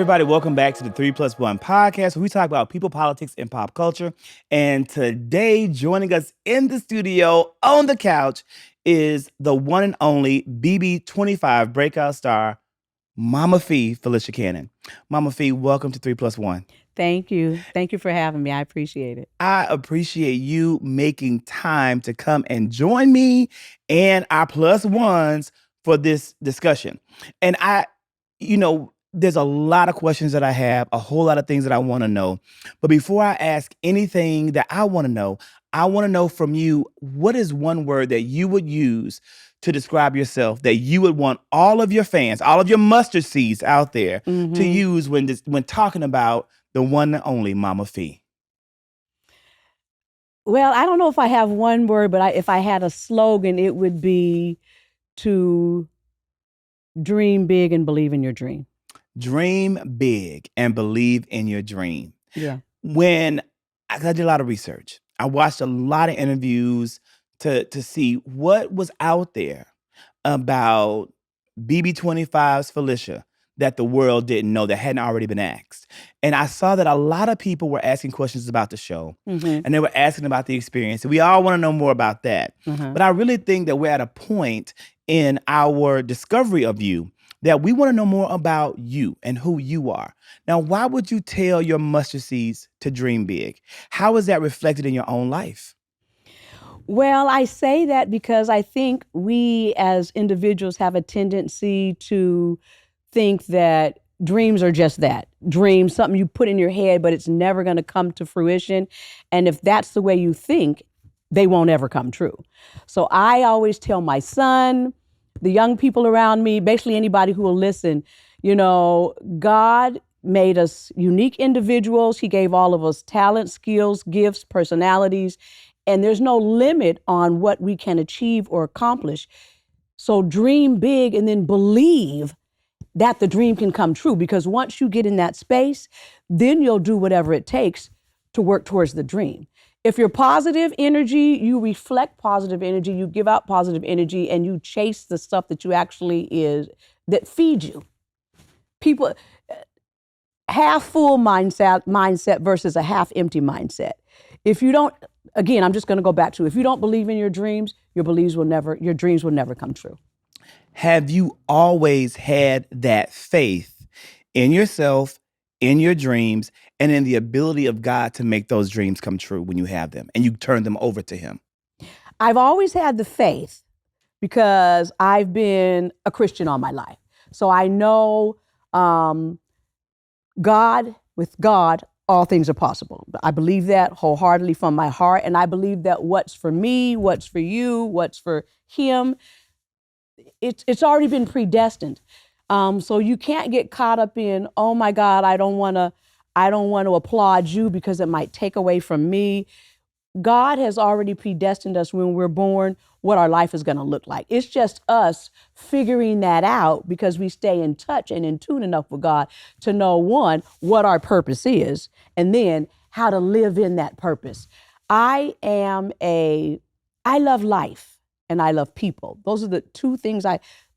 everybody. Welcome back to the 3+1 podcast, where we talk about people, politics, and pop culture. And today, joining us in the studio on the couch is the one and only BB25 breakout star, Momma Fe, Felicia Cannon. Momma Fe, welcome to 3+1. Thank you. Thank you for having me. I appreciate it. I appreciate you making time to come and join me and our plus ones for this discussion. And there's a lot of questions that I have, a whole lot of things that I want to know. But before I ask anything that I want to know from you, what is one word that you would use to describe yourself that you would want all of your fans, all of your mustard seeds out there to use when talking about the one and only Momma Fe? Well, I don't know if I have one word, but if I had a slogan, it would be to dream big and believe in your dream. Dream big and believe in your dream. Yeah. When I did a lot of research, I watched a lot of interviews to see what was out there about BB25’s Felicia that the world didn't know, that hadn't already been asked. And I saw that a lot of people were asking questions about the show, and they were asking about the experience. And we all want to know more about that. But I really think that we're at a point in our discovery of you that we want to know more about you and who you are. Now, why would you tell your mustard seeds to dream big? How is that reflected in your own life? Well, I say that because I think we as individuals have a tendency to think that dreams are just that. Dreams, something you put in your head, but it's never going to come to fruition. And if that's the way you think, they won't ever come true. So I always tell my son, the young people around me, basically anybody who will listen, God made us unique individuals. He gave all of us talent, skills, gifts, personalities, and there's no limit on what we can achieve or accomplish. So dream big and then believe that the dream can come true, because once you get in that space, then you'll do whatever it takes to work towards the dream. If you're positive energy, you reflect positive energy, you give out positive energy, and you chase the stuff that that feeds you. People, half full mindset versus a half empty mindset. If you don't, again, I'm just going to go back to, if you don't believe in your dreams, your dreams will never come true. Have you always had that faith in yourself, in your dreams, and in the ability of God to make those dreams come true when you have them and you turn them over to Him? I've always had the faith because I've been a Christian all my life. So I know with God, all things are possible. I believe that wholeheartedly from my heart. And I believe that what's for me, what's for you, what's for him, it's already been predestined. So you can't get caught up in, oh my God, I don't want to applaud you because it might take away from me. God has already predestined us when we're born what our life is going to look like. It's just us figuring that out because we stay in touch and in tune enough with God to know, one, what our purpose is, and then how to live in that purpose. I love life and I love people. Those are the two things,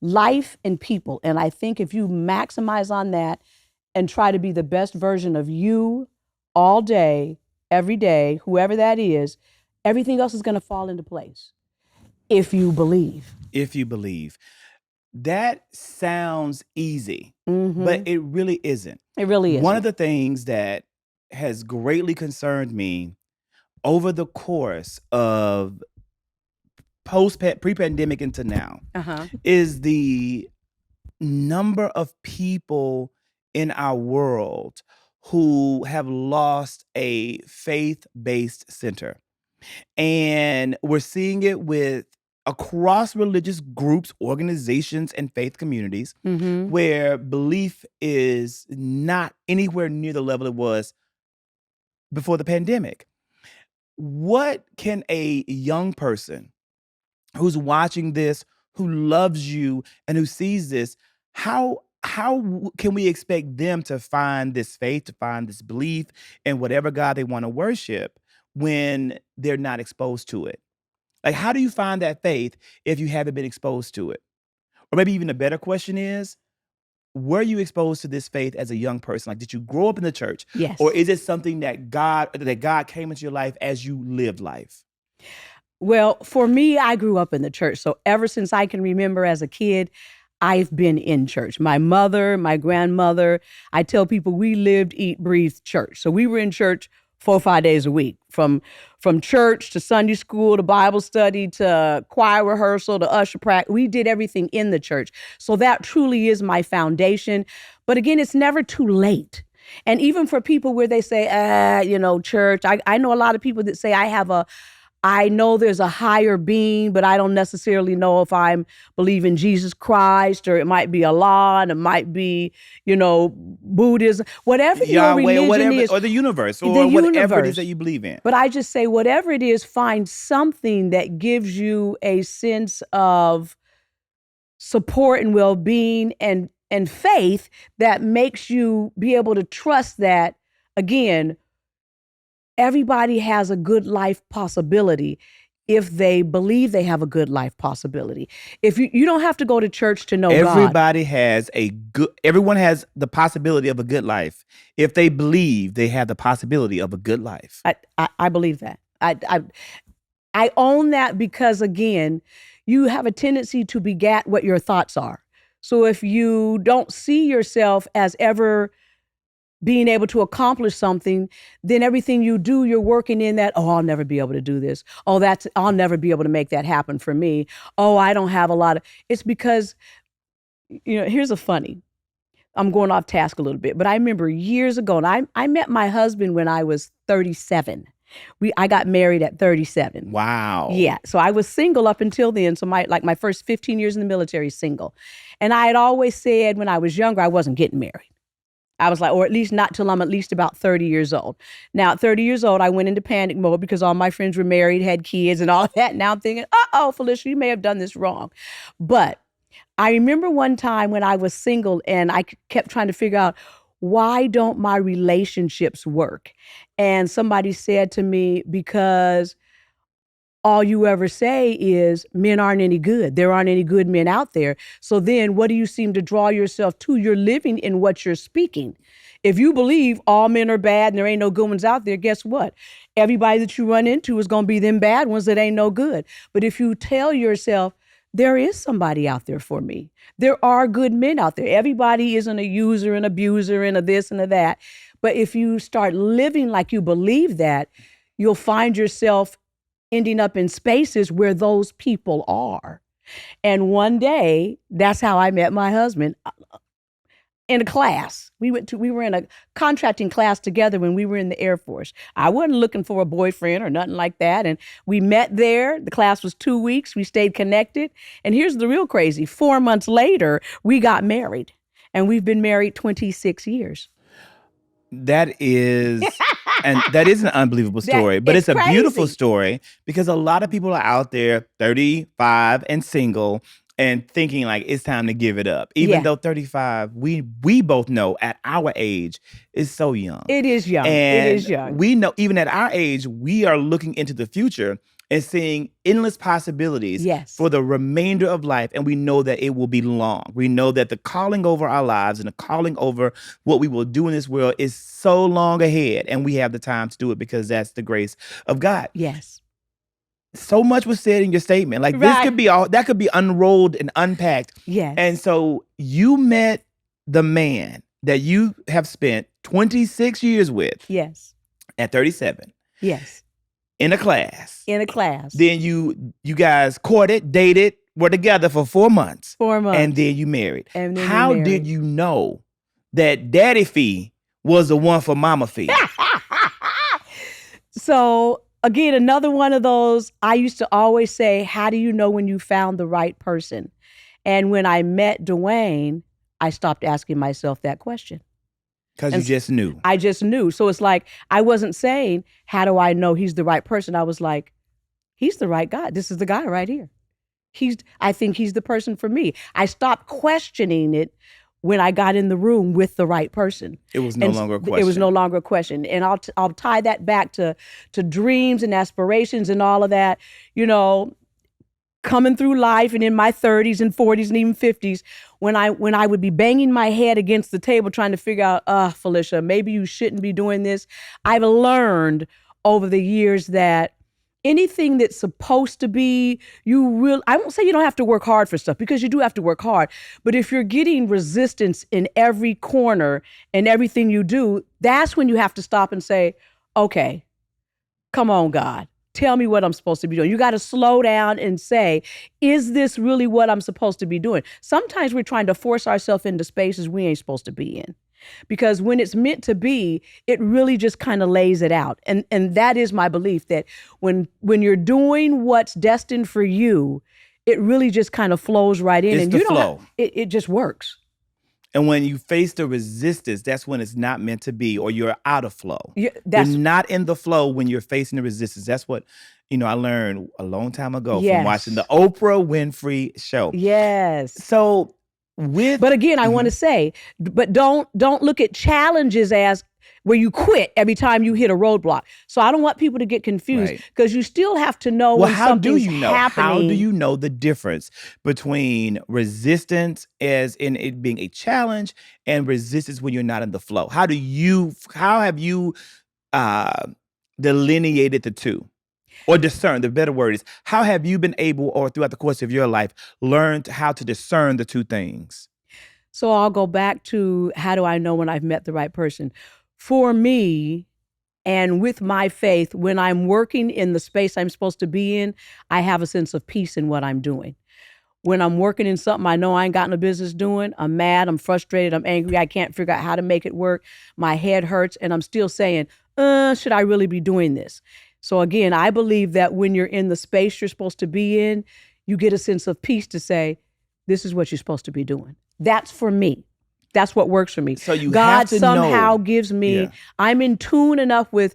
life and people. And I think if you maximize on that and try to be the best version of you all day, every day, whoever that is, everything else is going to fall into place. If you believe. If you believe. That sounds easy, but it really isn't. It really isn't. One of the things that has greatly concerned me over the course of pre-pandemic into now is the number of people in our world who have lost a faith-based center. And we're seeing it with across religious groups, organizations, and faith communities where belief is not anywhere near the level it was before the pandemic. What can a young person who's watching this, who loves you and who sees this, how can we expect them to find this faith, to find this belief in whatever God they want to worship when they're not exposed to it? Like, how do you find that faith if you haven't been exposed to it? Or maybe even a better question is, were you exposed to this faith as a young person? Like, did you grow up in the church? Yes. Or is it something that God came into your life as you lived life? Well, for me, I grew up in the church. So ever since I can remember as a kid, I've been in church. My mother, my grandmother, I tell people we lived, eat, breathed church. So we were in church 4 or 5 days a week, from church to Sunday school to Bible study to choir rehearsal to usher practice. We did everything in the church. So that truly is my foundation. But again, it's never too late. And even for people where they say, church, I know a lot of people that say I know there's a higher being, but I don't necessarily know if I'm believing Jesus Christ, or it might be Allah, and it might be, Buddhism, whatever your religion or whatever, is, or the universe, or whatever it is that you believe in. But I just say, whatever it is, find something that gives you a sense of support and well-being and faith that makes you be able to trust that, again, everybody has a good life possibility if they believe they have a good life possibility. If you don't have to go to church to know Everybody God. has everyone has the possibility of a good life if they believe they have the possibility of a good life. I believe that. I own that, because again, you have a tendency to begat what your thoughts are. So if you don't see yourself as ever being able to accomplish something, then everything you do, you're working in that, I'll never be able to do this. I'll never be able to make that happen for me. I don't have a lot of, it's because, here's a funny, I'm going off task a little bit, but I remember years ago, and I met my husband when I was 37. I got married at 37. Wow. Yeah. So I was single up until then. So my first 15 years in the military, single. And I had always said when I was younger, I wasn't getting married. I was like, or at least not till I'm at least about 30 years old. Now, at 30 years old, I went into panic mode because all my friends were married, had kids and all of that. Now I'm thinking, Felicia, you may have done this wrong. But I remember one time when I was single and I kept trying to figure out, why don't my relationships work? And somebody said to me, because all you ever say is men aren't any good. There aren't any good men out there. So then what do you seem to draw yourself to? You're living in what you're speaking. If you believe all men are bad and there ain't no good ones out there, guess what? Everybody that you run into is going to be them bad ones that ain't no good. But if you tell yourself, there is somebody out there for me. There are good men out there. Everybody isn't a user and abuser and a this and a that. But if you start living like you believe that, you'll find yourself ending up in spaces where those people are. And one day, that's how I met my husband, in a class. We were in a contracting class together when we were in the Air Force. I wasn't looking for a boyfriend or nothing like that. And we met there. The class was 2 weeks. We stayed connected. And here's the real crazy. 4 months later, we got married. And we've been married 26 years. That is an unbelievable story, but it's a crazy. Beautiful story, because a lot of people are out there 35 and single and thinking like it's time to give it up. Even though 35, we both know at our age is so young. It is young. And it is young. We know even at our age, we are looking into the future and seeing endless possibilities for the remainder of life. And we know that it will be long. We know that the calling over our lives and the calling over what we will do in this world is so long ahead. And we have the time to do it because that's the grace of God. Yes. So much was said in your statement. Like this could be that could be unrolled and unpacked. Yes. And so you met the man that you have spent 26 years with. Yes. At 37. Yes. In a class. Then you guys courted, dated, were together for 4 months. 4 months. And then you married. How did you know that Daddy Fee was the one for Momma Fe? So again, another one of those, I used to always say, how do you know when you found the right person? And when I met Dwayne, I stopped asking myself that question. Because you just knew. I just knew. So it's like, I wasn't saying, how do I know he's the right person? I was like, he's the right guy. This is the guy right here. I think he's the person for me. I stopped questioning it when I got in the room with the right person. It was no longer a question. It was no longer a question. And I'll tie that back to dreams and aspirations and all of that. coming through life and in my 30s and 40s and even 50s, when I would be banging my head against the table trying to figure out, Felicia, maybe you shouldn't be doing this. I've learned over the years that anything that's supposed to be, I won't say you don't have to work hard for stuff, because you do have to work hard. But if you're getting resistance in every corner and everything you do, that's when you have to stop and say, okay, come on, God, tell me what I'm supposed to be doing. You got to slow down and say, is this really what I'm supposed to be doing? Sometimes we're trying to force ourselves into spaces we ain't supposed to be in. Because when it's meant to be, it really just kind of lays it out. And that is my belief, that when you're doing what's destined for you, it really just kind of flows right in. It's and the you don't flow. It just works. And when you face the resistance, that's when it's not meant to be, or you're out of flow. You're not in the flow when you're facing the resistance. That's what, I learned a long time ago from watching the Oprah Winfrey show. Yes. So but again, I want to say, but don't look at challenges as where you quit every time you hit a roadblock. So I don't want people to get confused, because you still have to know when something's happening. How do you know the difference between resistance as in it being a challenge and resistance when you're not in the flow? How have you delineated the two? Or discern, the better word is, how have you been able, or throughout the course of your life, learned how to discern the two things? So I'll go back to, how do I know when I've met the right person? For me, and with my faith, when I'm working in the space I'm supposed to be in, I have a sense of peace in what I'm doing. When I'm working in something I know I ain't got no business doing, I'm mad, I'm frustrated, I'm angry, I can't figure out how to make it work, my head hurts, and I'm still saying, should I really be doing this? So again, I believe that when you're in the space you're supposed to be in, you get a sense of peace to say, this is what you're supposed to be doing. That's for me. That's what works for me. So God somehow gives me, I'm in tune enough with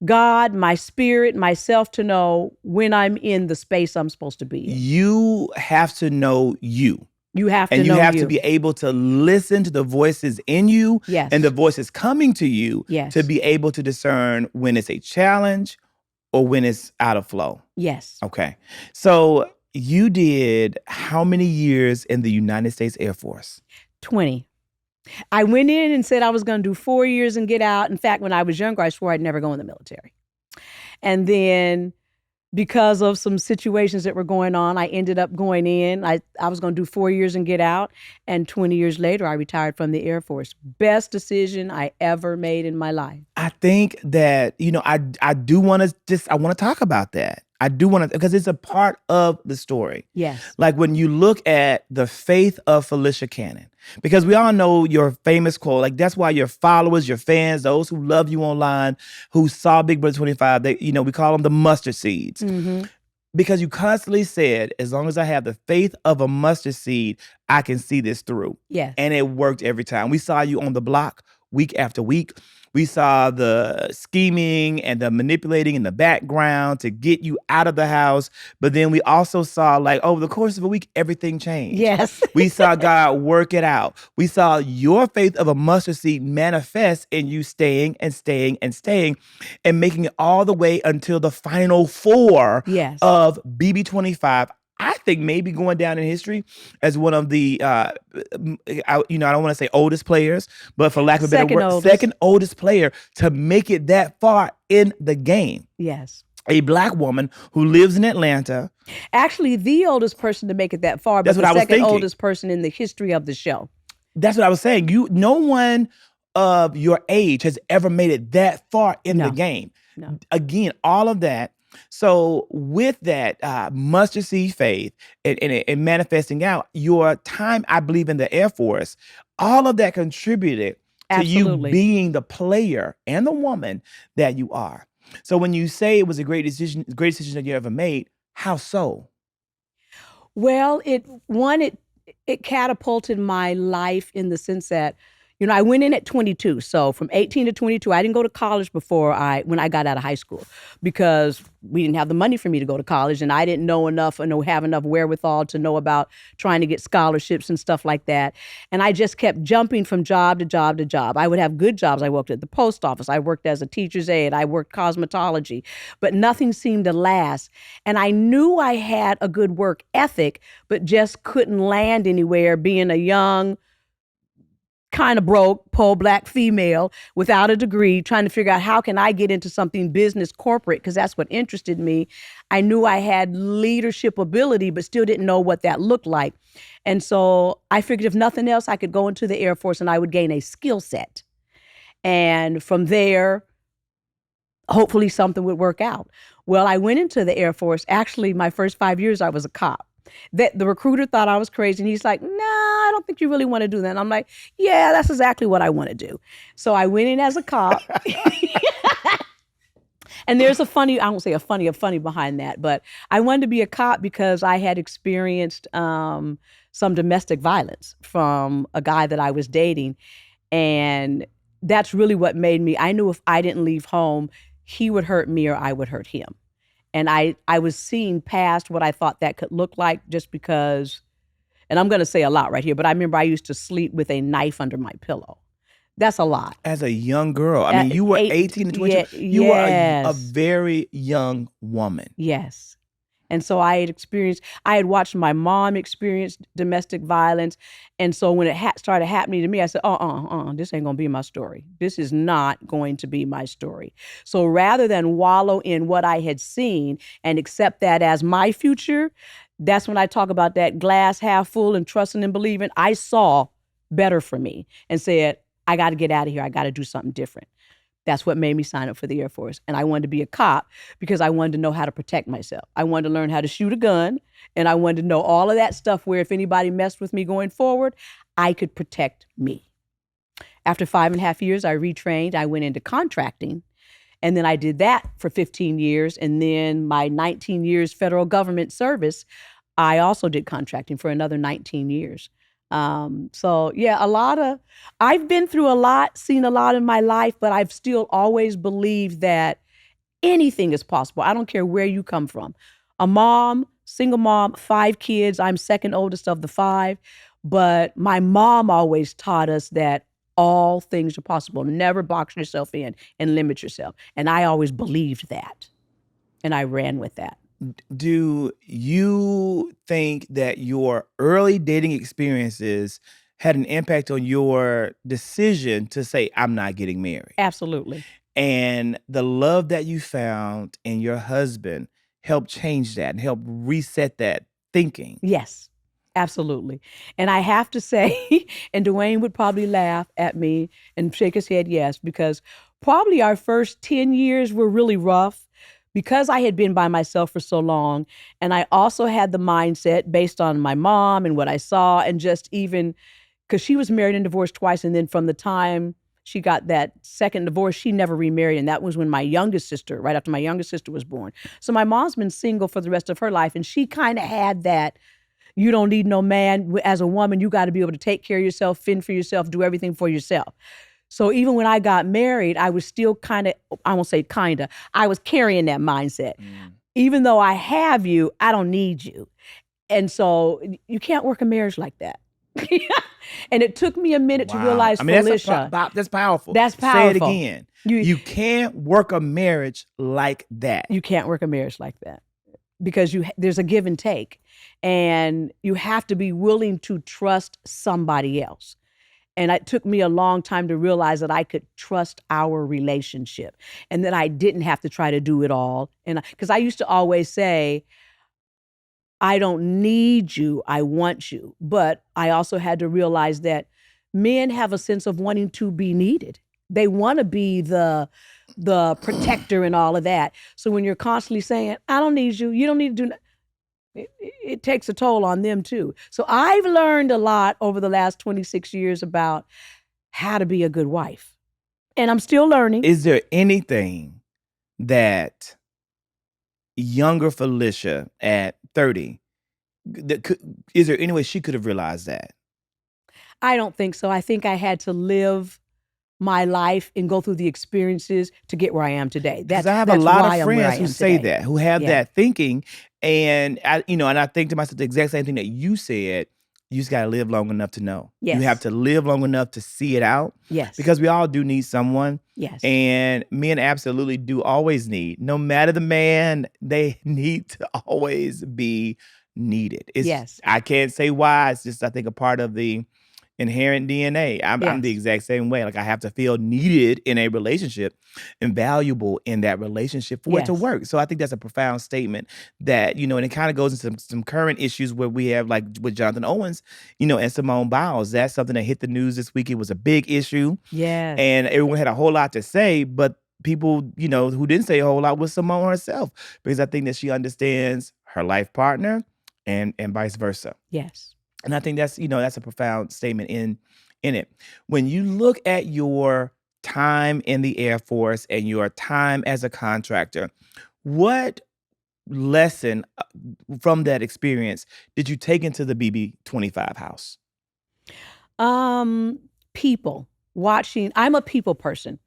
God, my spirit, myself, to know when I'm in the space I'm supposed to be in. You have to know you. You have to know you. And you have to be able to listen to the voices in you, and the voices coming to you, to be able to discern when it's a challenge or when it's out of flow. Yes. Okay. So you did how many years in the United States Air Force? 20. I went in and said I was going to do 4 years and get out. In fact, when I was younger, I swore I'd never go in the military. And then, because of some situations that were going on, I ended up going in. I was going to do 4 years and get out. And 20 years later, I retired from the Air Force. Best decision I ever made in my life. I think that, I do want to I want to talk about that. I do want to, because it's a part of the story. Yes. Like when you look at the faith of Felicia Cannon, because we all know your famous quote, like that's why your followers, your fans, those who love you online, who saw Big Brother 25, they, we call them the mustard seeds. Mm-hmm. Because you constantly said, as long as I have the faith of a mustard seed, I can see this through. Yes. And it worked every time. We saw you on the block week after week. We saw the scheming and the manipulating in the background to get you out of the house. But then we also saw, like, over the course of a week, everything changed. Yes. We saw God work it out. We saw your faith of a mustard seed manifest in you staying and staying and staying and making it all the way until the final four of BB25. I think maybe going down in history as one of the, I don't want to say oldest players, but for lack of a better word, second oldest player to make it that far in the game. Yes. A Black woman who lives in Atlanta. Actually, the oldest person to make it that far, but the second oldest person in the history of the show. That's what I was saying. No one of your age has ever made it that far in the game. No. Again, all of that. So with that mustard seed faith and manifesting out your time, I believe, in the Air Force, all of that contributed to you being the player and the woman that you are. So when you say it was a great decision that you ever made, how so? Well, it catapulted my life in the sense that, I went in at 22. So from 18 to 22, I didn't go to college when I got out of high school, because we didn't have the money for me to go to college, and I didn't know enough and have enough wherewithal to know about trying to get scholarships and stuff like that. And I just kept jumping from job to job to job. I would have good jobs. I worked at the post office. I worked as a teacher's aide. I worked cosmetology, but nothing seemed to last. And I knew I had a good work ethic, but just couldn't land anywhere, being a young, kind of broke, poor black female without a degree, trying to figure out how can I get into something business corporate, because that's what interested me. I knew I had leadership ability, but still didn't know what that looked like. And so I figured if nothing else, I could go into the Air Force and I would gain a skill set. And from there, hopefully something would work out. Well, I went into the Air Force. Actually, my first 5 years, I was a cop. The recruiter thought I was crazy, and he's like, "Nah, I don't think you really want to do that." And I'm like, "Yeah, that's exactly what I want to do." So I went in as a cop. And there's I won't say a funny behind that, but I wanted to be a cop because I had experienced some domestic violence from a guy that I was dating. And that's really what made me, I knew if I didn't leave home, he would hurt me or I would hurt him. And I was seeing past what I thought that could look like, just because, and I'm going to say a lot right here, but I remember I used to sleep with a knife under my pillow. That's a lot. As a young girl. I mean, you were 18 to 22. You were a very young woman. Yes. And so I had watched my mom experience domestic violence. And so when it started happening to me, I said, this ain't going to be my story. This is not going to be my story. So rather than wallow in what I had seen and accept that as my future, that's when I talk about that glass half full and trusting and believing. I saw better for me and said, I got to get out of here. I got to do something different. That's what made me sign up for the Air Force. And I wanted to be a cop because I wanted to know how to protect myself. I wanted to learn how to shoot a gun, and I wanted to know all of that stuff where if anybody messed with me going forward, I could protect me. After 5.5 years, I retrained. I went into contracting, and then I did that for 15 years. And then my 19 years federal government service, I also did contracting for another 19 years. So yeah, I've been through a lot, seen a lot in my life, but I've still always believed that anything is possible. I don't care where you come from. A mom, single mom, 5 kids. I'm second oldest of the 5, but my mom always taught us that all things are possible. Never box yourself in and limit yourself. And I always believed that. And I ran with that. Do you think that your early dating experiences had an impact on your decision to say, I'm not getting married? Absolutely. And the love that you found in your husband helped change that and help reset that thinking? Yes, absolutely. And I have to say, and Dwayne would probably laugh at me and shake his head yes, because probably our first 10 years were really rough, because I had been by myself for so long. And I also had the mindset based on my mom and what I saw, and just even because she was married and divorced twice. And then from the time she got that second divorce, she never remarried. And that was when right after my youngest sister was born. So my mom's been single for the rest of her life. And she kind of had that, you don't need no man. As a woman, you got to be able to take care of yourself, fend for yourself, do everything for yourself. So even when I got married, I was still I was carrying that mindset. Even though I have you, I don't need you. And so you can't work a marriage like that. And it took me a minute to realize, Felicia. That's powerful. That's powerful. Say it again. You can't work a marriage like that. You can't work a marriage like that because there's a give and take. And you have to be willing to trust somebody else. And it took me a long time to realize that I could trust our relationship and that I didn't have to try to do it all. And because I used to always say, I don't need you, I want you. But I also had to realize that men have a sense of wanting to be needed. They want to be the protector and all of that. So when you're constantly saying, I don't need you, you don't need to do nothing, it takes a toll on them too. So I've learned a lot over the last 26 years about how to be a good wife. And I'm still learning. Is there anything that younger Felicia at 30, is there any way she could have realized that? I don't think so. I think I had to live my life and go through the experiences to get where I am today. Because I have a That's lot of why I'm where I friends who am say today. that, who have Yeah. that thinking, and I think to myself the exact same thing that you said. You just got to live long enough to know. You have Yes. to live long enough to see it out. Yes. Because we all do need someone. Yes. And men absolutely do always need, no matter the man, they need to always be needed. Yes. I can't say why. It's just, I think, a part of the inherent DNA. I'm the Yes. exact same way. Like, I have to feel needed in a relationship and valuable in that relationship for it to Yes. work. So I think that's a profound statement that, and it kind of goes into some current issues where we have, like with Jonathan Owens, and Simone Biles. That's something that hit the news this week. It was a big issue. Yes. And everyone had a whole lot to say, but people, who didn't say a whole lot was Simone herself, because I think that she understands her life partner and vice versa. Yes. And I think that's a profound statement in it. When you look at your time in the Air Force and your time as a contractor, what lesson from that experience did you take into the BB25 house? People watching. I'm a people person.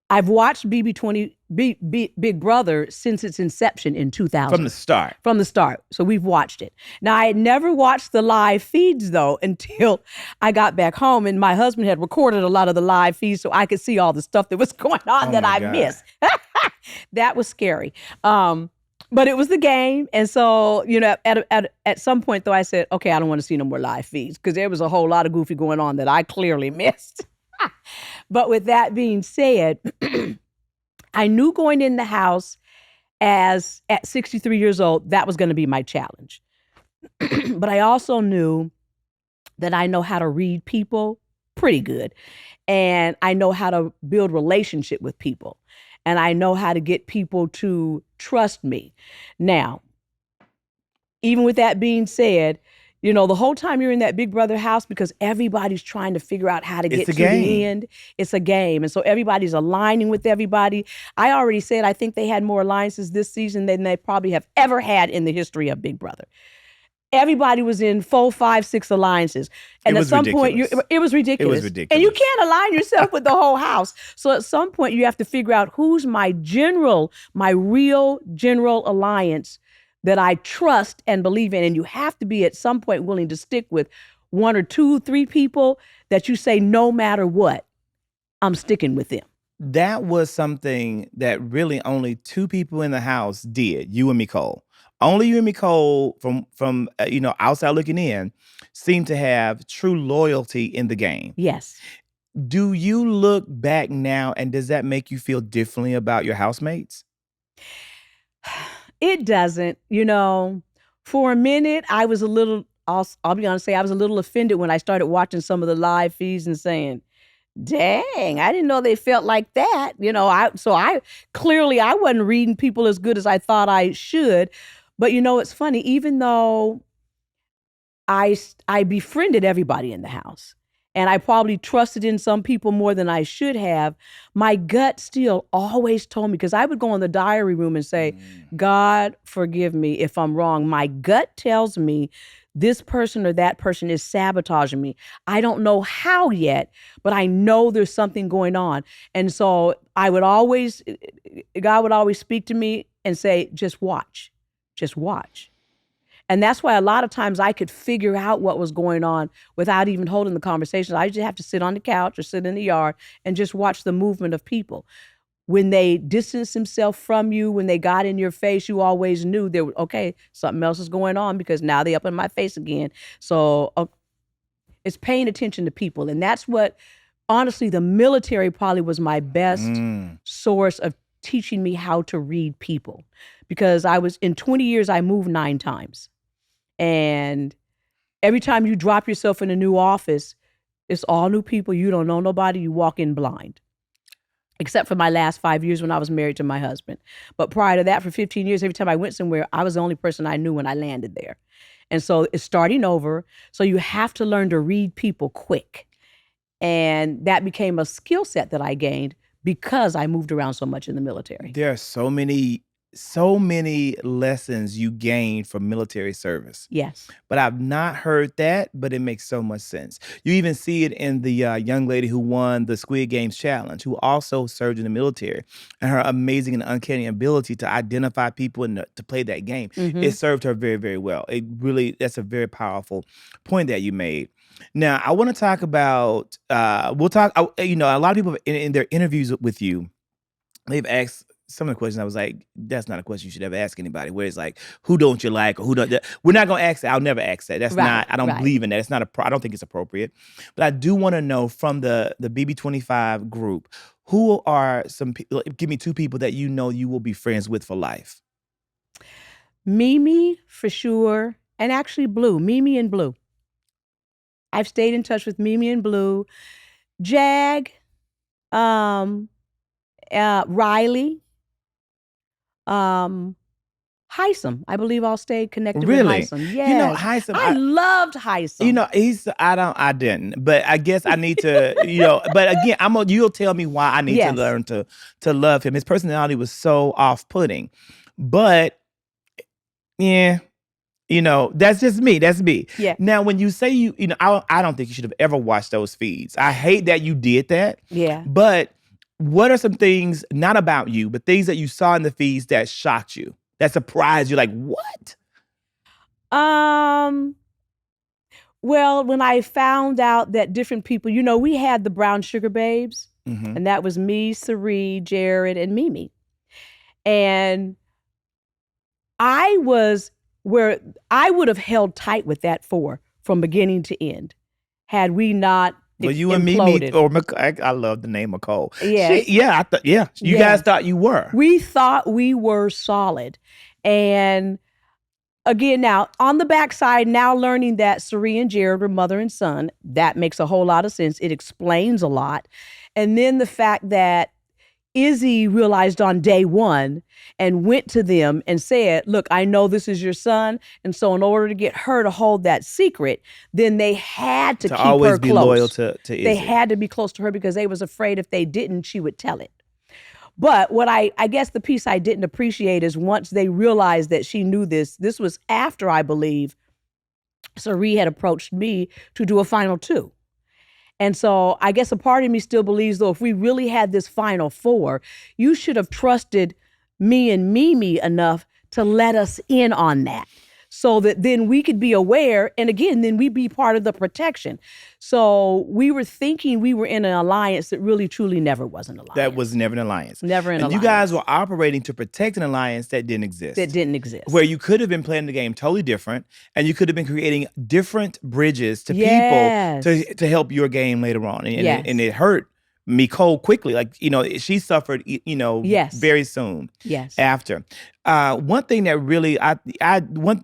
I've watched Big Brother since its inception in 2000. From the start. From the start. So we've watched it. Now, I had never watched the live feeds, though, until I got back home, and my husband had recorded a lot of the live feeds so I could see all the stuff that was going on that I missed. That was scary. But it was the game. And so, at some point, though, I said, okay, I don't want to see no more live feeds, because there was a whole lot of goofy going on that I clearly missed. But with that being said, I knew going in the house at 63 years old, that was going to be my challenge. But I also knew that I know how to read people pretty good. And I know how to build relationship with people. And I know how to get people to trust me. Now, even with that being said, the whole time you're in that Big Brother house, because everybody's trying to figure out how to get to the end. It's a game. And so everybody's aligning with everybody. I already said I think they had more alliances this season than they probably have ever had in the history of Big Brother. Everybody was in 4, 5, 6 alliances. And at some point, it was ridiculous. It was ridiculous. And you can't align yourself with the whole house. So at some point, you have to figure out who's my real general alliance that I trust and believe in. And you have to be at some point willing to stick with 1 or 2, 3 people that you say, no matter what, I'm sticking with them. That was something that really only 2 people in the house did, you and Nicole. Only you and Nicole from outside looking in seemed to have true loyalty in the game. Yes. Do you look back now, and does that make you feel differently about your housemates? It doesn't. For a minute, I was a little, I'll be honest, I was a little offended when I started watching some of the live feeds and saying, dang, I didn't know they felt like that. I clearly wasn't reading people as good as I thought I should. But it's funny, even though I befriended everybody in the house, and I probably trusted in some people more than I should have, my gut still always told me, because I would go in the diary room and say, God, forgive me if I'm wrong. My gut tells me this person or that person is sabotaging me. I don't know how yet, but I know there's something going on. And so God would always speak to me and say, just watch. Just watch. And that's why a lot of times I could figure out what was going on without even holding the conversation. I just have to sit on the couch or sit in the yard and just watch the movement of people. When they distanced themselves from you, when they got in your face, you always knew something else is going on, because now they're up in my face again. So it's paying attention to people. And that's what, honestly, the military probably was my best source of teaching me how to read people. Because in 20 years, I moved 9 times. And every time you drop yourself in a new office, it's all new people. You don't know nobody. You walk in blind. Except for my last 5 years when I was married to my husband. But prior to that, for 15 years, every time I went somewhere, I was the only person I knew when I landed there. And so it's starting over. So you have to learn to read people quick. And that became a skill set that I gained because I moved around so much in the military. There are so many so many lessons you gain from military service. Yes. But I've not heard that, but it makes so much sense. You even see it in the young lady who won the Squid Games challenge, who also served in the military, and her amazing and uncanny ability to identify people and to play that game. It served her very, very well. It really, that's a very powerful point that you made. Now, I want to talk about, we'll talk, you know, a lot of people in their interviews with you, they've asked some of the questions. I was like, that's not a question you should ever ask anybody. Where it's like, who don't you like, or who don't? We're not gonna ask that. I'll never ask that. That's Right, not. I don't right. believe in that. It's not I don't think it's appropriate. But I do want to know from the BB25 group, who are some people? Give me two people that you know you will be friends with for life. Mimi for sure, and actually Blue. Mimi and Blue. I've stayed in touch with Mimi and Blue. Jag, Riley, Heisem. I believe I'll stay connected with Really? Heisem. Yes. You know, Heisem, I loved Heisem. you know, I didn't, but I guess I need to, you know, but again, you'll tell me why I need to Yes. learn to love him. His personality was so off-putting, but yeah, you know, that's just me. That's me. Yeah. Now, when you say you know, I don't think you should have ever watched those feeds. I hate that you did that. Yeah. But what are some things, not about you, but things that you saw in the feeds that shocked you, that surprised you? Like, what? Well, when I found out that different people, you know, we had the Brown Sugar Babes, Mhm. and that was me, Cerie, Jared, and Mimi. And I was where I would have held tight with that four from beginning to end, had we not Well, you and imploded. Mimi, or I love the name Nicole. Yes. Yeah, you Yes. guys thought you were. We thought we were solid. And again, now on the backside, now learning that Cerie and Jared were mother and son, that makes a whole lot of sense. It explains a lot. And then the fact that Izzy realized on day one and went to them and said, look, I know this is your son. And so in order to get her to hold that secret, then they had to keep always her be close. loyal to Izzy. They had to be close to her because they was afraid if they didn't, she would tell it. But what I guess the piece I didn't appreciate is once they realized that she knew this was after, I believe, Cerie had approached me to do a final two. And so I guess a part of me still believes, though, if we really had this final four, you should have trusted me and Mimi enough to let us in on that, so that then we could be aware, and again, then we'd be part of the protection. So we were thinking we were in an alliance that really, truly never was an alliance. That was never an alliance. Never an alliance. You guys were operating to protect an alliance that didn't exist. That didn't exist. Where you could have been playing the game totally different, and you could have been creating different bridges to people to help your game later on. And it hurt Nicole quickly. Like, you know, she suffered, you know, very soon after. One thing that really, I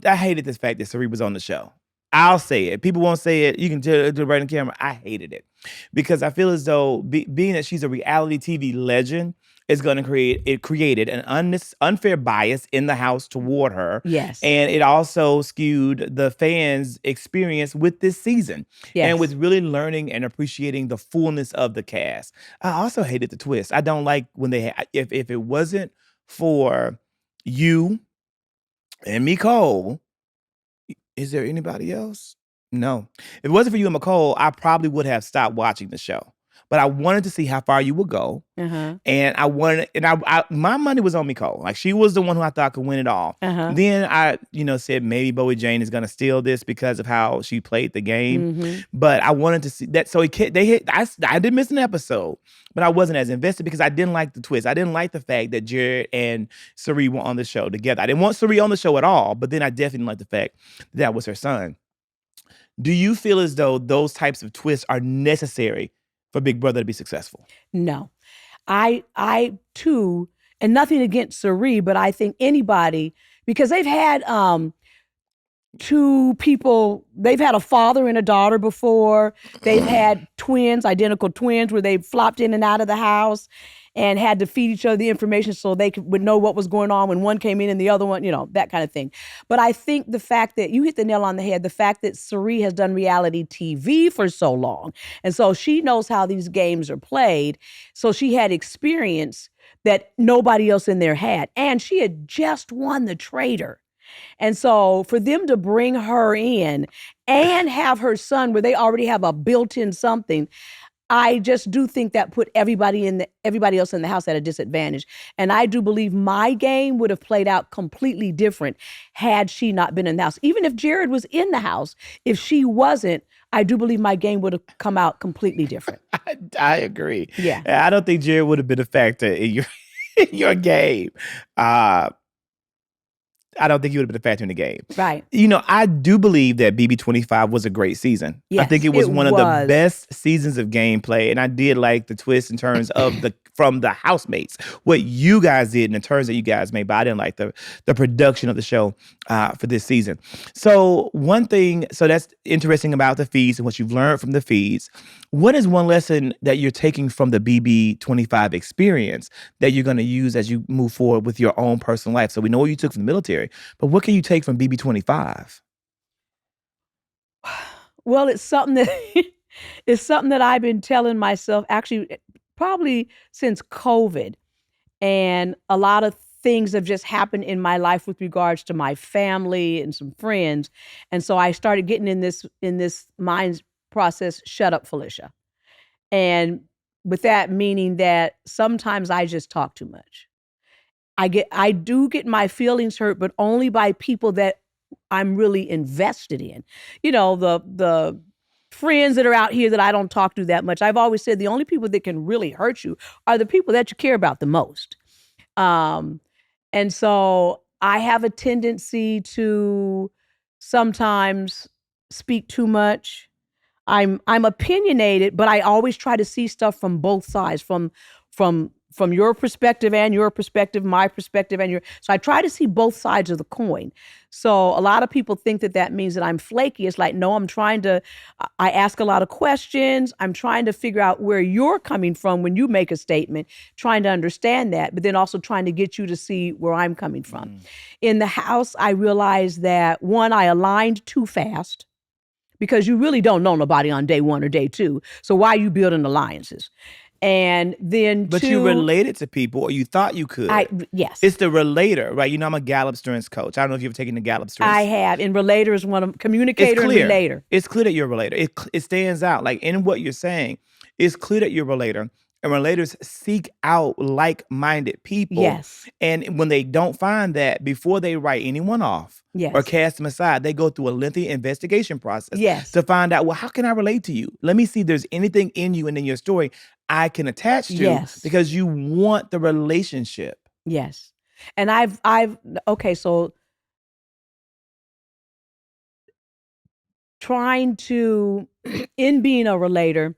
hated this fact that Cerie was on the show. I'll say it. People won't say it. You can tell it right on camera. I hated it because I feel as though being that she's a reality TV legend is going to created an unfair bias in the house toward her. Yes. And it also skewed the fans' experience with this season. Yes. And with really learning and appreciating the fullness of the cast. I also hated the twist. I don't like when if it wasn't for you and Nicole, is there anybody else? No. If it wasn't for you and Nicole, I probably would have stopped watching the show. But I wanted to see how far you would go. And I wanted, my money was on Nicole. Like, she was the one who I thought could win it all. Then I, said maybe Bowie Jane is going to steal this because of how she played the game. But I wanted to see that. So I did miss an episode, but I wasn't as invested because I didn't like the twist. I didn't like the fact that Jared and Cerie were on the show together. I didn't want Cerie on the show at all, but then I definitely didn't like the fact that was her son. Do you feel as though those types of twists are necessary for Big Brother to be successful? No. I too, and nothing against Cerie, but I think anybody, because they've had two people, they've had a father and a daughter before. They've had twins, identical twins, where they've flopped in and out of the house. and had to feed each other the information so they would know what was going on when one came in and the other one, that kind of thing. But I think the fact that you hit the nail on the head, the fact that Cerie has done reality TV for so long, and so she knows how these games are played. So she had experience that nobody else in there had. And she had just won the Trader. And so for them to bring her in and have her son where they already have a built-in something, I just do think that put everybody else in the house at a disadvantage. And I do believe my game would have played out completely different had she not been in the house. Even if Jared was in the house, if she wasn't, I do believe my game would have come out completely different. I agree. Yeah. I don't think Jared would have been a factor in your game. I don't think he would have been a factor in the game. Right. I do believe that BB25 was a great season. Yes, I think it was one of the best seasons of gameplay. And I did like the twists and turns of from the housemates. What you guys did and the turns that you guys made, but I didn't like the production of the show for this season. So that's interesting about the feeds and what you've learned from the feeds. What is one lesson that you're taking from the BB25 experience that you're going to use as you move forward with your own personal life? So we know what you took from the military, but what can you take from BB25? Well, it's something that I've been telling myself actually probably since COVID. And a lot of things have just happened in my life with regards to my family and some friends. And so I started getting in this mind process, shut up, Felicia. And with that meaning that sometimes I just talk too much. I do get my feelings hurt, but only by people that I'm really invested in. The friends that are out here that I don't talk to that much. I've always said the only people that can really hurt you are the people that you care about the most. And so I have a tendency to sometimes speak too much. I'm opinionated, but I always try to see stuff from both sides, from your perspective and your perspective, my perspective and so I try to see both sides of the coin. So a lot of people think that means that I'm flaky. It's like, no, I ask a lot of questions. I'm trying to figure out where you're coming from when you make a statement, trying to understand that, but then also trying to get you to see where I'm coming from. In the house, I realized that one, I aligned too fast. Because you really don't know nobody on day one or day two. So why are you building alliances? And then But you related to people, or you thought you could. Yes. It's the relator, right? I'm a Gallup Strengths coach. I don't know if you've ever taken the Gallup Strengths. I have. And relator is one of them. Communicator and relator. It's clear that you're a relator. It stands out. Like in what you're saying, it's clear that you're a relator. And relators seek out like-minded people. Yes. And when they don't find that, before they write anyone off or cast them aside, they go through a lengthy investigation process to find out, well, how can I relate to you? Let me see if there's anything in you and in your story I can attach to because you want the relationship. Yes. And so trying to, in being a relator,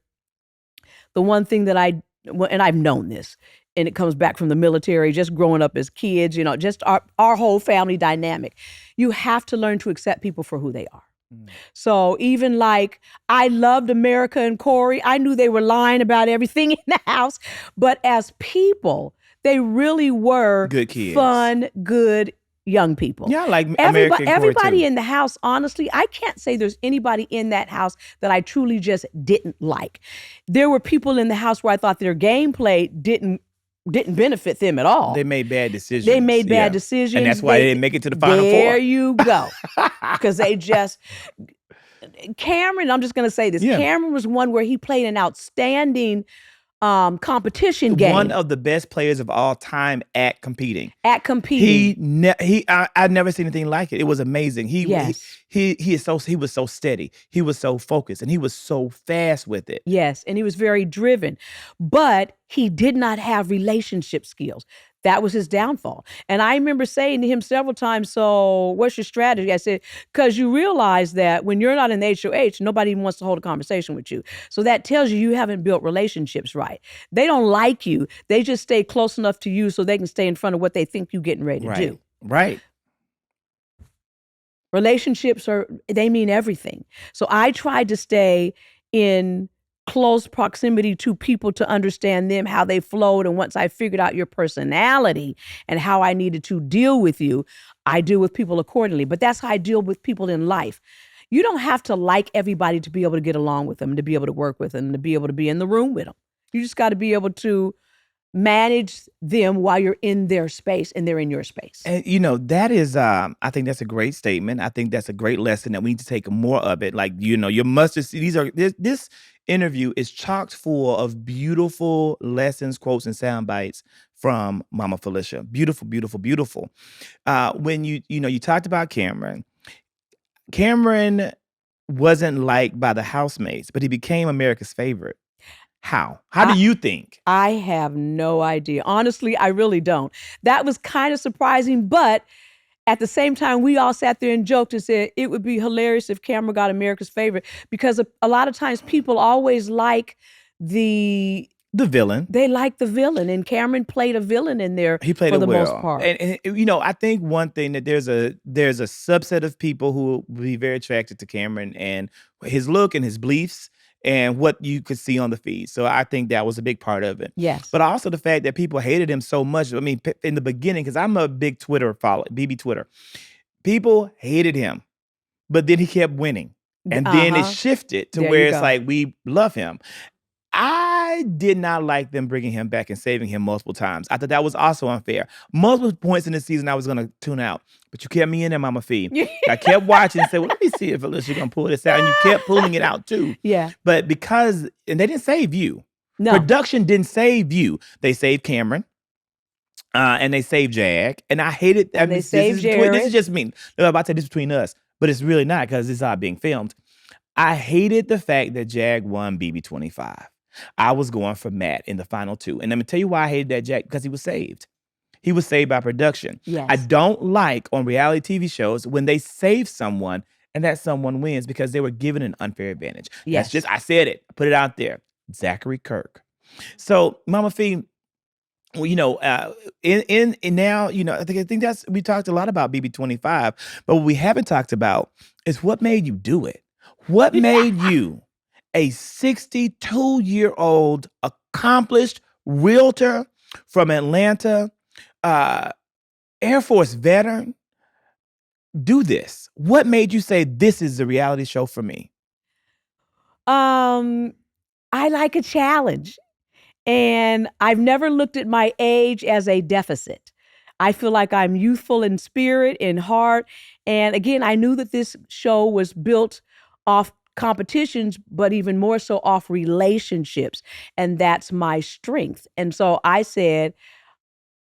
the one thing that and I've known this, and it comes back from the military, just growing up as kids, just our whole family dynamic. You have to learn to accept people for who they are. So even like, I loved America and Corey. I knew they were lying about everything in the house, but as people, they really were good kids, fun, good young people. Yeah, like everybody in the house, honestly, I can't say there's anybody in that house that I truly just didn't like. There were people in the house where I thought their gameplay didn't benefit them at all. They made bad decisions. Decisions. And that's why they didn't make it to the Final Four. There you go. Because Cameron, I'm just going to say this. Yeah. Cameron was one where he played an outstanding competition game. One of the best players of all time at competing. I've never seen anything like it. It was amazing. He was so steady. He was so focused, and he was so fast with it. Yes, and he was very driven, but he did not have relationship skills. That was his downfall. And I remember saying to him several times, so what's your strategy? I said, because you realize that when you're not in HOH, nobody even wants to hold a conversation with you. So that tells you haven't built relationships right. They don't like you. They just stay close enough to you so they can stay in front of what they think you're getting ready to do. Right. Relationships they mean everything. So I tried to stay in close proximity to people to understand them, how they flowed. And once I figured out your personality and how I needed to deal with you, I deal with people accordingly. But that's how I deal with people in life. You don't have to like everybody to be able to get along with them, to be able to work with them, to be able to be in the room with them. You just got to be able to manage them while you're in their space and they're in your space. And that is, I think that's a great statement. I think that's a great lesson that we need to take more of it. Like, your mustard seed. This interview is chocked full of beautiful lessons, quotes, and sound bites from Mama Felicia. Beautiful, beautiful, beautiful. When you talked about Cameron. Cameron wasn't liked by the housemates, but he became America's favorite. How? How do you think? I have no idea. Honestly, I really don't. That was kind of surprising, but at the same time, we all sat there and joked and said it would be hilarious if Cameron got America's favorite, because a lot of times people always like the villain. They like the villain, and Cameron played a villain in there. He played for it the well. most part. And I think one thing that there's a subset of people who will be very attracted to Cameron and his look and his beliefs and what you could see on the feed. So I think that was a big part of it. Yes. But also the fact that people hated him so much. I mean, in the beginning, because I'm a big Twitter follower, BB Twitter. People hated him, but then he kept winning. And then it shifted to where it's like, we love him. I did not like them bringing him back and saving him multiple times. I thought that was also unfair. Multiple points in the season, I was going to tune out. But you kept me in there, Momma Fe. I kept watching and said, well, let me see if Felicia's going to pull this out. And you kept pulling it out, too. Yeah. But and they didn't save you. No. Production didn't save you. They saved Cameron. And they saved Jack. And I hated that. They saved Jared. This is just me. I'm about to say this between us. But it's really not, because it's not being filmed. I hated the fact that Jag won BB25. I was going for Matt in the final two. And let me tell you why I hated that Jack, because he was saved. He was saved by production. Yes. I don't like on reality TV shows when they save someone and that someone wins because they were given an unfair advantage. Yes. I said it. I put it out there. Zachary Kirk. So, Momma Fe, now, I think we talked a lot about BB25, but what we haven't talked about is what made you do it. What made you, a 62-year-old accomplished realtor from Atlanta, Air Force veteran, do this? What made you say this is a reality show for me? I like a challenge. And I've never looked at my age as a deficit. I feel like I'm youthful in spirit, in heart. And again, I knew that this show was built off competitions, but even more so off relationships. And that's my strength. And so I said,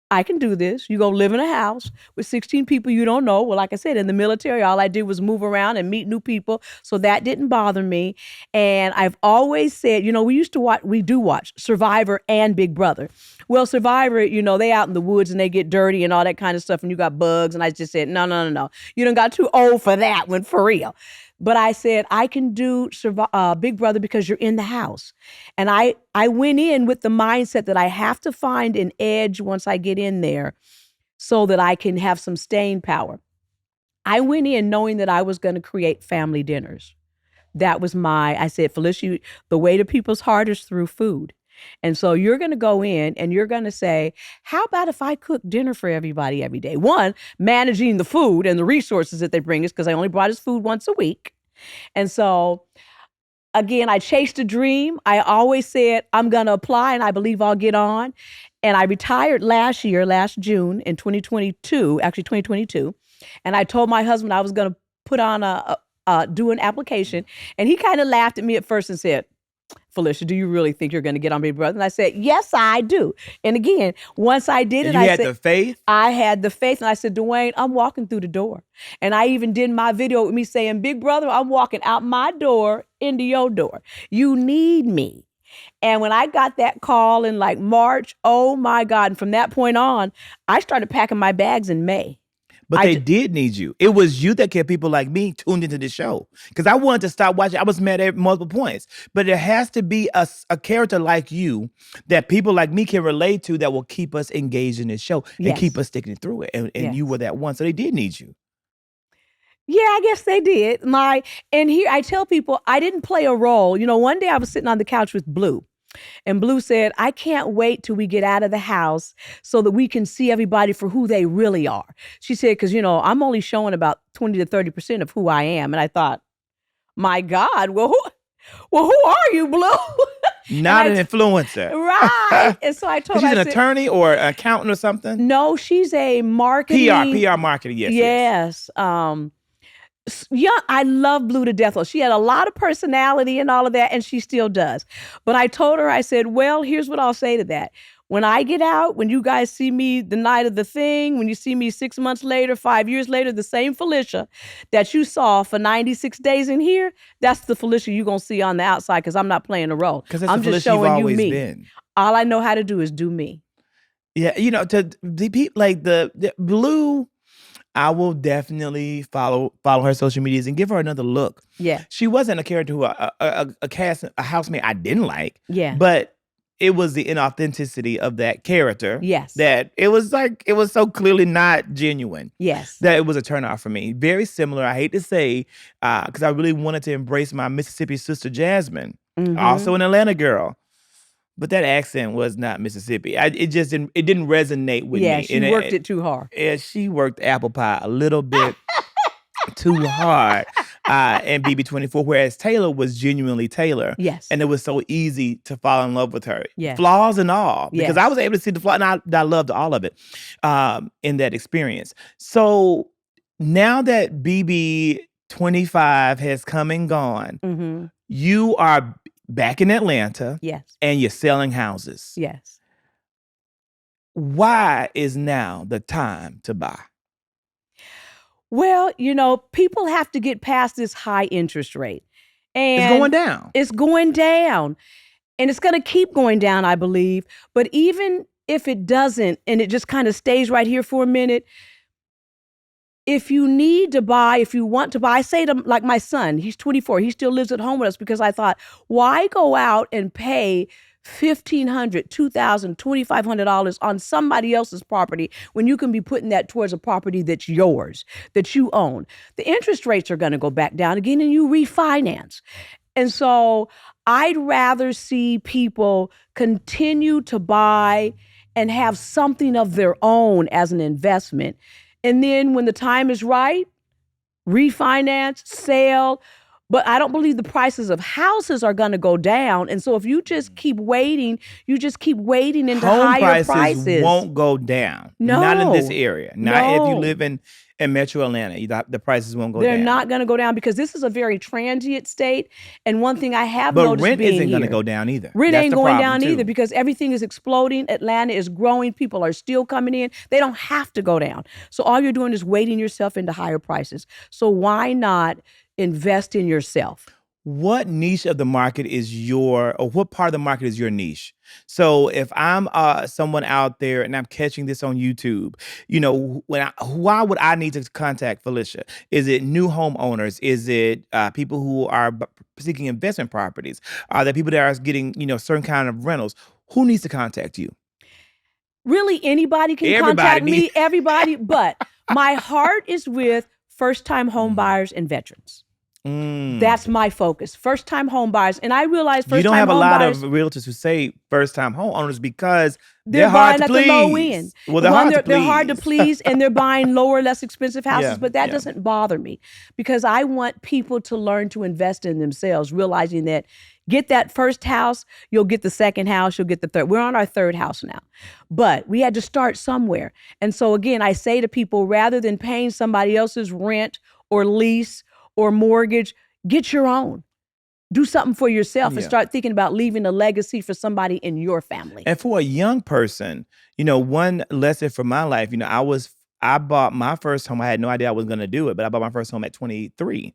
I can do this. You go live in a house with 16 people you don't know. Well, like I said, in the military, all I did was move around and meet new people. So that didn't bother me. And I've always said, we do watch Survivor and Big Brother. Well, Survivor, they out in the woods and they get dirty and all that kind of stuff. And you got bugs. And I just said, no. You done got too old for that one, for real. But I said, I can do Big Brother because you're in the house. And I went in with the mindset that I have to find an edge once I get in there so that I can have some staying power. I went in knowing that I was going to create family dinners. That was I said, Felicia, the way to people's heart is through food. And so you're going to go in and you're going to say, how about if I cook dinner for everybody every day? One, managing the food and the resources that they bring us, because I only brought us food once a week. And so, again, I chased a dream. I always said, I'm going to apply and I believe I'll get on. And I retired last June in 2022. And I told my husband I was going to put on do an application. And he kind of laughed at me at first and said, Felicia, do you really think you're going to get on Big Brother? And I said, yes, I do. And again, once I did it, I said, the faith? I had the faith. And I said, Dwayne, I'm walking through the door. And I even did my video with me saying, Big Brother, I'm walking out my door into your door. You need me. And when I got that call in like March, oh my God. And from that point on, I started packing my bags in May. But they did need you. It was you that kept people like me tuned into the show. Because I wanted to stop watching. I was mad at multiple points. But there has to be a character like you that people like me can relate to that will keep us engaged in this show and keep us sticking through it. And you were that one. So they did need you. Yeah, I guess they did. And here I tell people I didn't play a role. One day I was sitting on the couch with Blue, and Blue said, I can't wait till we get out of the house so that we can see everybody for who they really are. She said, because, I'm only showing about 20 to 30% of who I am. And I thought, my God, who are you, Blue? Not an influencer. Right. And so I told her, She's an I said, attorney or an accountant or something? no, she's a marketing. PR marketing, yes. Yes. Yeah, I love Blue to death. She had a lot of personality and all of that, and she still does. But I told her, I said, well, here's what I'll say to that. When I get out, when you guys see me the night of the thing, when you see me 6 months later, 5 years later, the same Felicia that you saw for 96 days in here, that's the Felicia you're going to see on the outside, because I'm not playing a role. Because that's I'm the just Felicia you've showing you always me. been. All I know how to do is do me. Yeah, to the people like the Blue, I will definitely follow her social medias and give her another look. Yeah. She wasn't a character who a housemate I didn't like. Yeah. But it was the inauthenticity of that character. Yes. That it was so clearly not genuine. Yes. That it was a turnoff for me. Very similar, I hate to say, because I really wanted to embrace my Mississippi sister Jasmine, also an Atlanta girl. But that accent was not Mississippi. It didn't resonate with me. Yeah, she worked it too hard. Yeah, she worked apple pie a little bit too hard in BB24, whereas Taylor was genuinely Taylor. Yes. And it was so easy to fall in love with her. Yes. Flaws and all. Because Yes. I was able to see the flaw, and I loved all of it in that experience. So now that BB25 has come and gone, you are back in Atlanta. Yes. And you're selling houses. Yes. Why is now the time to buy? Well, people have to get past this high interest rate. And it's going down. It's going down. And it's going to keep going down, I believe. But even if it doesn't, and it just kind of stays right here for a minute, if you need to buy, if you want to buy, I say to like my son, he's 24, he still lives at home with us, because I thought, why go out and pay $1,500, $2,000, $2,500 on somebody else's property when you can be putting that towards a property that's yours, that you own? The interest rates are going to go back down again, and you refinance. And so I'd rather see people continue to buy and have something of their own as an investment. And then when the time is right, refinance, sell. But I don't believe the prices of houses are going to go down. And so if you just keep waiting, into higher prices. Home prices won't go down. No. Not in this area. Not if you live in Metro Atlanta. The prices won't go down. They're not going to go down, because this is a very transient state. And one thing I have noticed rent being isn't going to here, go down either. Rent That's ain't the going problem, down too. either, because everything is exploding. Atlanta is growing. People are still coming in. They don't have to go down. So all you're doing is waiting yourself into higher prices. So why not invest in yourself? What niche of the market or what part of the market is your niche? So if I'm someone out there and I'm catching this on YouTube, why would I need to contact Felicia? Is it new homeowners? Is it people who are seeking investment properties? Are there people that are getting, certain kind of rentals? Who needs to contact you? Really, anybody can contact me, everybody. But my heart is with first-time home buyers and veterans. That's my focus. First-time home buyers. And I realize first-time home buyers... You don't have a lot of realtors who say first-time homeowners because they're hard buying to at please. the low end. Well, they're hard to please. They're hard to please, and they're buying lower, less expensive houses. But that doesn't bother me, because I want people to learn to invest in themselves, realizing that get that first house, you'll get the second house, you'll get the third. We're on our third house now. But we had to start somewhere. And so again, I say to people, rather than paying somebody else's rent or lease or mortgage, get your own. Do something for yourself and start thinking about leaving a legacy for somebody in your family. And for a young person, one lesson from my life, I bought my first home. I had no idea I was going to do it, but I bought my first home at 23.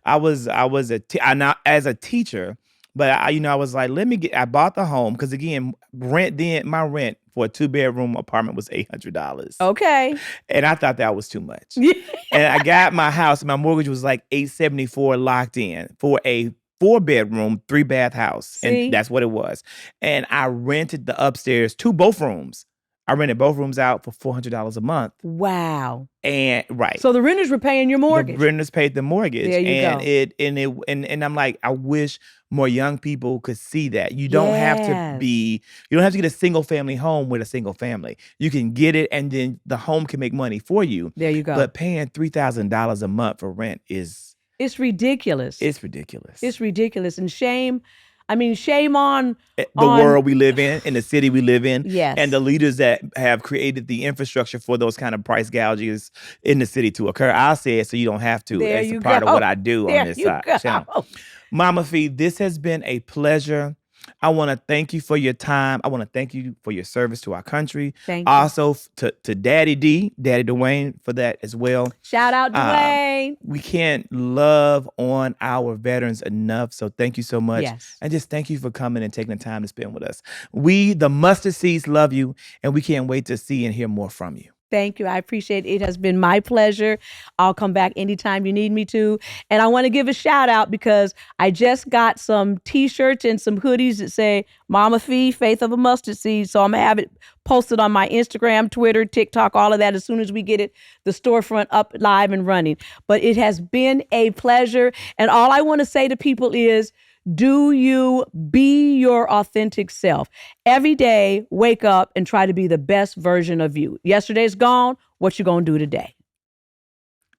Now as a teacher, but I was like, I bought the home because again, my rent for a 2-bedroom apartment was $800. Okay. And I thought that was too much. And I got my house, my mortgage was like $874 locked in for a 4-bedroom, 3-bath house. See? And that's what it was. And I rented the upstairs both rooms I rented both rooms out for $400 a month. Wow. And So the renters were paying your mortgage. The renters paid the mortgage. There you and go. And I'm like, I wish more young people could see that. You don't have to get a single family home with a single family. You can get it, and then the home can make money for you. There you go. But paying $3,000 a month for rent it's ridiculous. It's ridiculous. It's ridiculous. And shame on the world we live in the city we live in, yes, and the leaders that have created the infrastructure for those kind of price gouges in the city to occur. I'll say it so you don't have to. There It's a part of what I do on this channel. Momma Fe, this has been a pleasure. I want to thank you for your time. I want to thank you for your service to our country. Thank you. Also to Daddy Dwayne for that as well. Shout out Dwayne. We can't love on our veterans enough. So thank you so much. Yes. And just thank you for coming and taking the time to spend with us. We, the Mustard Seeds, love you, and we can't wait to see and hear more from you. Thank you. I appreciate it. It has been my pleasure. I'll come back anytime you need me to. And I want to give a shout out because I just got some t-shirts and some hoodies that say Momma Fe, Faith of a Mustard Seed. So I'm going to have it posted on my Instagram, Twitter, TikTok, all of that as soon as we get the storefront up, live and running. But it has been a pleasure. And all I want to say to people is, do you be your authentic self? Every day, wake up and try to be the best version of you. Yesterday's gone. What you gonna do today?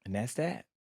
And that's that.